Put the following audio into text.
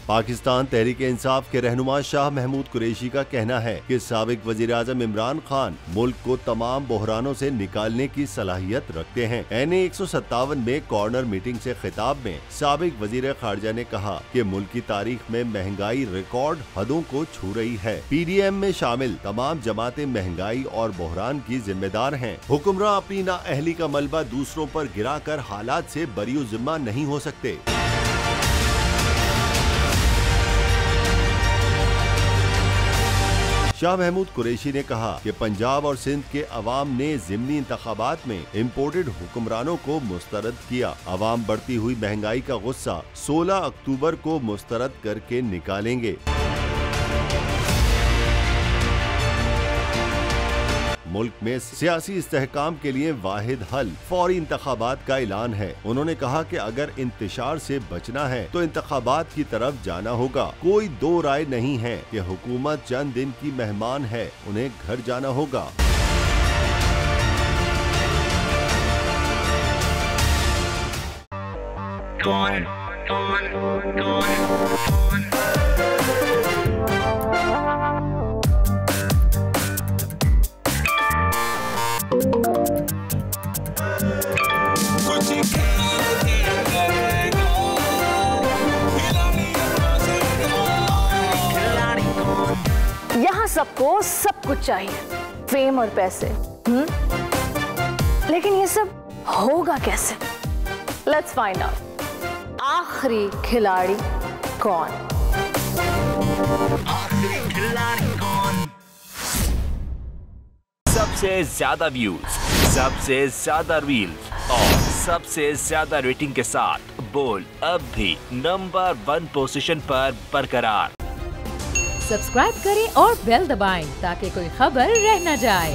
पाकिस्तान तहरीक इंसाफ के रहनुमा शाह महमूद कुरैशी का कहना है कि साबिक वजीर आजम इमरान खान मुल्क को तमाम बहरानों से निकालने की सलाहियत रखते हैं। NA 157 में कॉर्नर मीटिंग से खिताब में साबिक वजीर खारजा ने कहा कि मुल्क की तारीख में महंगाई रिकॉर्ड हदों को छू रही है। PDM में शामिल तमाम जमातें महंगाई और बहरान की जिम्मेदार हैं। हुक्मरान अपनी नाअहली का मलबा दूसरों पर गिराकर हालात से बरीउ जिम्मा नहीं हो सकते। शाह महमूद कुरैशी ने कहा कि पंजाब और सिंध के अवाम ने ज़िमनी इंतखाबात में इम्पोर्टेड हुक्मरानों को मुस्तरद किया। अवाम बढ़ती हुई महंगाई का गुस्सा 16 अक्टूबर को मुस्तरद करके निकालेंगे। मुल्क में सियासी इस्तेहकाम के लिए वाहिद हल फौरी इंतखाबात का ऐलान है। उन्होंने कहा कि अगर इंतशार से बचना है तो इंतखाबात की तरफ जाना होगा। कोई दो राय नहीं है कि हुकूमत चंद दिन की मेहमान है, उन्हें घर जाना होगा। यहाँ सबको सब कुछ चाहिए, फेम और पैसे। लेकिन ये सब होगा कैसे? Let's find out. आखिरी खिलाड़ी कौन? आखिरी खिलाड़ी कौन? सबसे ज्यादा व्यूज, सबसे ज्यादा रील्स और सबसे ज्यादा रेटिंग के साथ बोल्ड अब भी नंबर 1 पोजीशन पर बरकरार। सब्सक्राइब करें और बेल दबाएं ताकि कोई खबर रह न जाए।